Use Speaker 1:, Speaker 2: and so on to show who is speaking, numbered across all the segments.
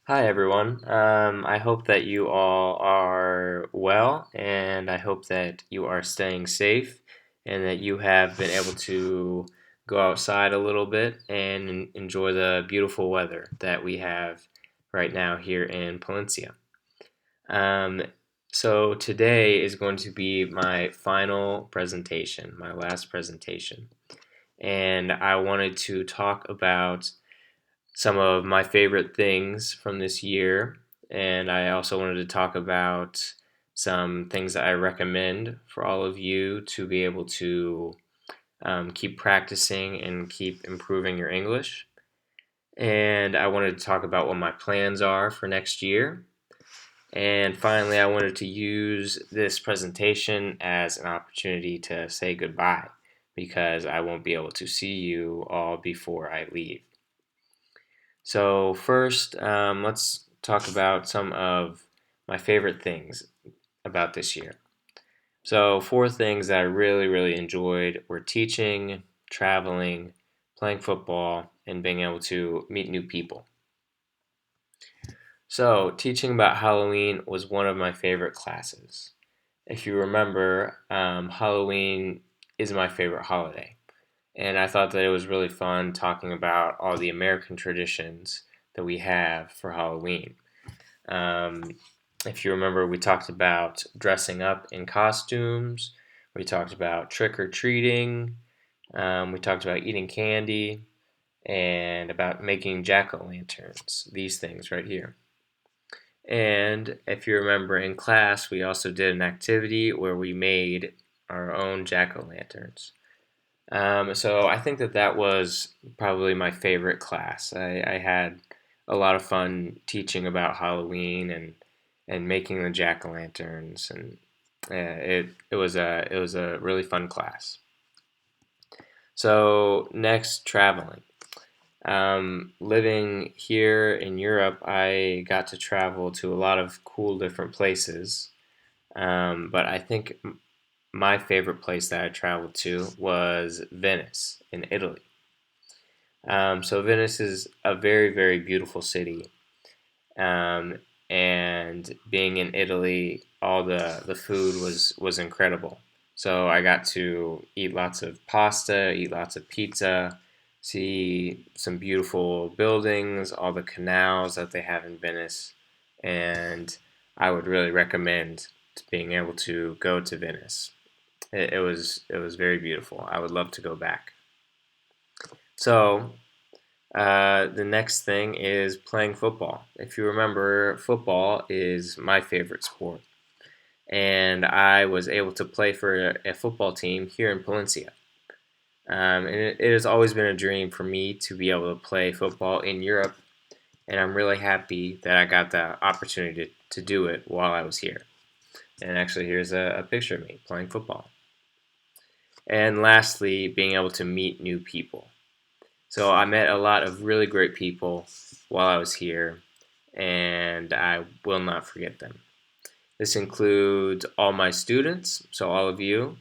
Speaker 1: Hi, everyone. I hope that you all are well, and I hope that you are staying safe and that you have been able to go outside a little bit and enjoy the beautiful weather that we have right now here in Palencia. Um, so, today is going to be my final presentation, my last presentation, and I wanted to talk about some of my favorite things from this year, and I also wanted to talk about some things that I recommend for all of you to be able to keep practicing and keep improving your English. And I wanted to talk about what my plans are for next year. And finally, I wanted to use this presentation as an opportunity to say goodbye because I won't be able to see you all before I leave. So, first, let's talk about some of my favorite things about this year. So, four things that I really enjoyed were teaching, traveling, playing football, and being able to meet new people. So, teaching about Halloween was one of my favorite classes. If you remember, Halloween is my favorite holiday. And I thought that it was really fun talking about all the American traditions that we have for Halloween. Um, if you remember, we talked about dressing up in costumes, we talked about trick or treating, we talked about eating candy, and about making jack o' lanterns, these things right here. And if you remember in class, we also did an activity where we made our own jack o' lanterns. So I think that that was probably my favorite class. I had a lot of fun teaching about Halloween and making the jack o' lanterns, and it was a really fun class. So next, traveling. Living here in Europe, I got to travel to a lot of cool different places. But I think my favorite place that I traveled to was Venice in Italy. So Venice is a very beautiful city, um, and being in Italy, all the food was incredible. So I got to eat lots of pasta, eat lots of pizza, see some beautiful buildings, all the canals that they have in Venice, and I would really recommend being able to go to Venice. It was very beautiful. I would love to go back. So the next thing is playing football. If you remember, football is my favorite sport, and I was able to play for a football team here in Palencia. And it has always been a dream for me to be able to play football in Europe, and I'm really happy that I got the opportunity to do it while I was here. And actually, here's a picture of me playing football. And lastly, being able to meet new people. So I met a lot of really great people while I was here, and I will not forget them. This includes all my students, so all of you.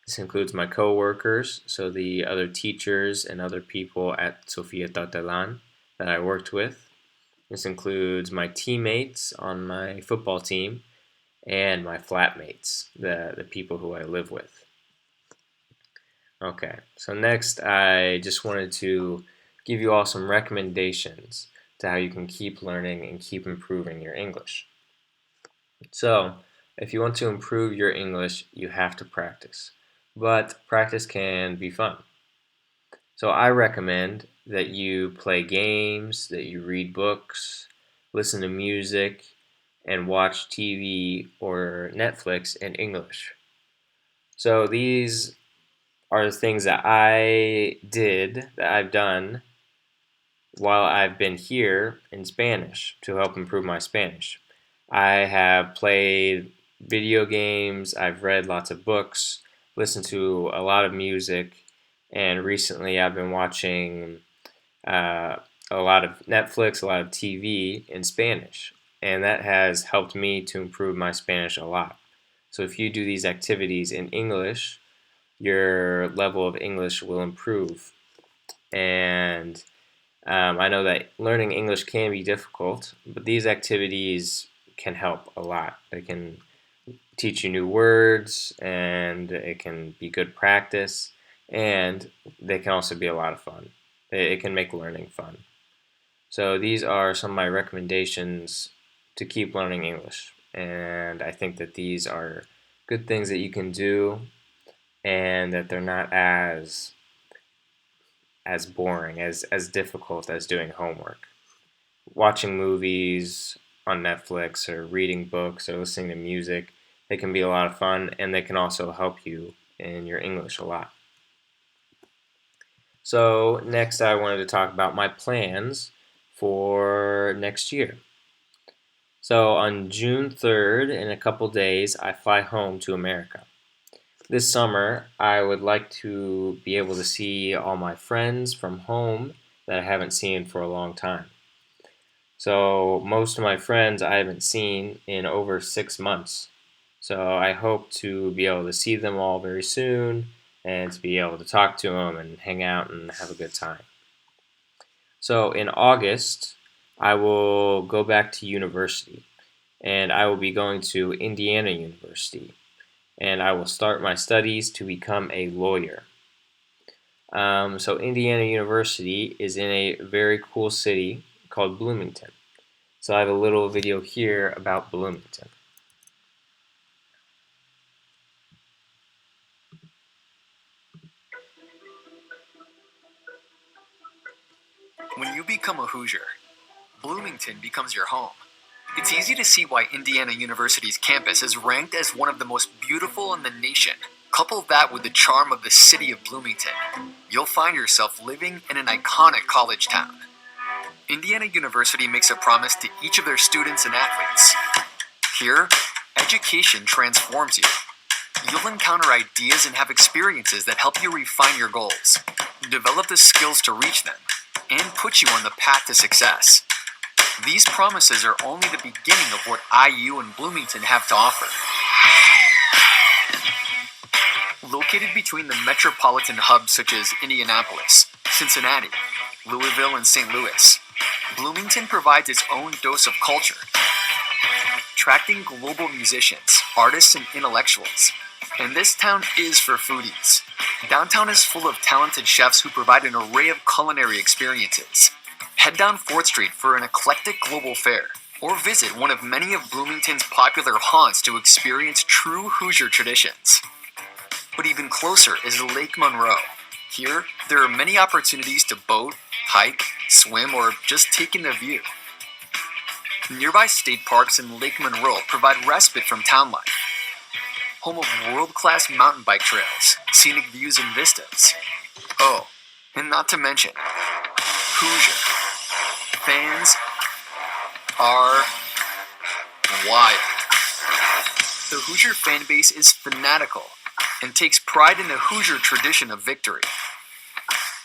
Speaker 1: This includes my coworkers, so the other teachers and other people at Sofia Tatelan that I worked with. This includes my teammates on my football team and my flatmates, the people who I live with. Okay, so next I just wanted to give you all some recommendations to how you can keep learning and keep improving your English. So, if you want to improve your English, you have to practice. But practice can be fun. So, I recommend that you play games, that you read books, listen to music, and watch TV or Netflix in English. So, these are the things that I've done while I've been here in Spanish to help improve my Spanish. I have played video games, I've read lots of books, listened to a lot of music, and recently I've been watching uh, a lot of Netflix, a lot of TV in Spanish, and that has helped me to improve my Spanish a lot. So if you do these activities in English, your level of English will improve. And I know that learning English can be difficult, but these activities can help a lot. They can teach you new words, and it can be good practice, and they can also be a lot of fun. It can make learning fun. So these are some of my recommendations to keep learning English, and I think that these are good things that you can do, and that they're not as boring, as difficult as doing homework. Watching movies on Netflix or reading books or listening to music, they can be a lot of fun, and they can also help you in your English a lot. So next I wanted to talk about my plans for next year. So on June 3rd, in a couple days, I fly home to America. This summer, I would like to be able to see all my friends from home that I haven't seen for a long time. So most of my friends I haven't seen in over 6 months. So I hope to be able to see them all very soon and to be able to talk to them and hang out and have a good time. So in August, I will go back to university, and I will be going to Indiana University, and I will start my studies to become a lawyer. So Indiana University is in a very cool city called Bloomington. So I have a little video here about Bloomington.
Speaker 2: When you become a Hoosier, Bloomington becomes your home. It's easy to see why Indiana University's campus is ranked as one of the most beautiful in the nation. Couple that with the charm of the city of Bloomington, you'll find yourself living in an iconic college town. Indiana University makes a promise to each of their students and athletes. Here, education transforms you. You'll encounter ideas and have experiences that help you refine your goals, develop the skills to reach them, and put you on the path to success. These promises are only the beginning of what IU and Bloomington have to offer. Located between the metropolitan hubs such as Indianapolis, Cincinnati, Louisville, and St. Louis, Bloomington provides its own dose of culture, attracting global musicians, artists, and intellectuals. And this town is for foodies. Downtown is full of talented chefs who provide an array of culinary experiences. Head down 4th Street for an eclectic global fare, or visit one of many of Bloomington's popular haunts to experience true Hoosier traditions. But even closer is Lake Monroe. Here, there are many opportunities to boat, hike, swim, or just take in the view. Nearby state parks in Lake Monroe provide respite from town life. Home of world-class mountain bike trails, scenic views, and vistas. Oh, and not to mention, Hoosier fans are wild. The Hoosier fan base is fanatical and takes pride in the Hoosier tradition of victory.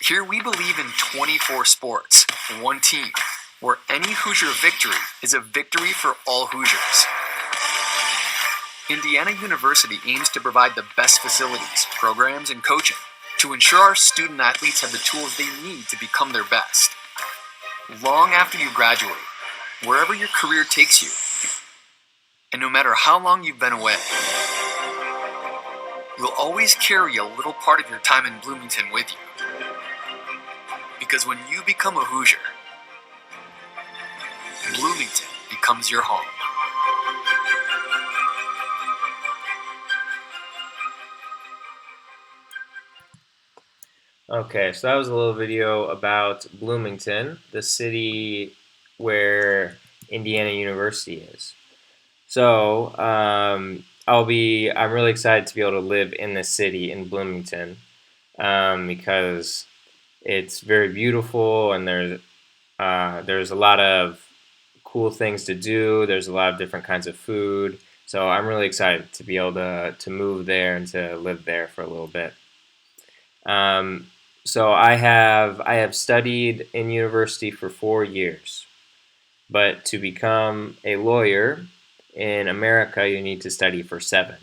Speaker 2: Here we believe in 24 sports, one team, where any Hoosier victory is a victory for all Hoosiers. Indiana University aims to provide the best facilities, programs, and coaching to ensure our student athletes have the tools they need to become their best. Long after you graduate, wherever your career takes you, and no matter how long you've been away, you'll always carry a little part of your time in Bloomington with you. Because when you become a Hoosier, Bloomington becomes your home.
Speaker 1: Okay, so that was a little video about Bloomington, the city where Indiana University is. So I'm really excited to be able to live in this city in Bloomington, because it's very beautiful, and there's a lot of cool things to do. There's a lot of different kinds of food. So I'm really excited to be able to move there and to live there for a little bit. So I have studied in university for 4 years, but to become a lawyer in America, you need to study for 7.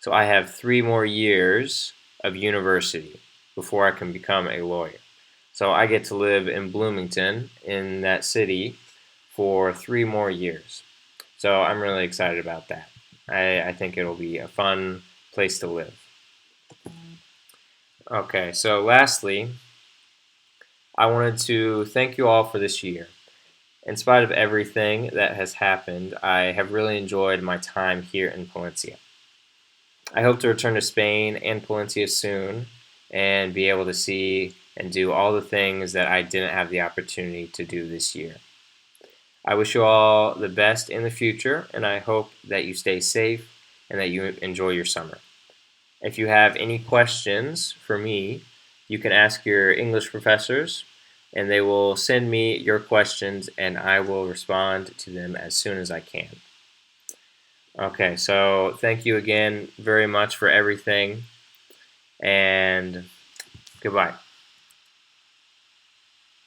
Speaker 1: So I have 3 more years of university before I can become a lawyer. So I get to live in Bloomington, in that city, for 3 more years. So I'm really excited about that. I think it'll be a fun place to live. Okay, so lastly, I wanted to thank you all for this year. In spite of everything that has happened, I have really enjoyed my time here in Palencia. I hope to return to Spain and Palencia soon and be able to see and do all the things that I didn't have the opportunity to do this year. I wish you all the best in the future, and I hope that you stay safe and that you enjoy your summer. If you have any questions for me, you can ask your English professors, and they will send me your questions, and I will respond to them as soon as I can. Okay, so thank you again very much for everything, and goodbye.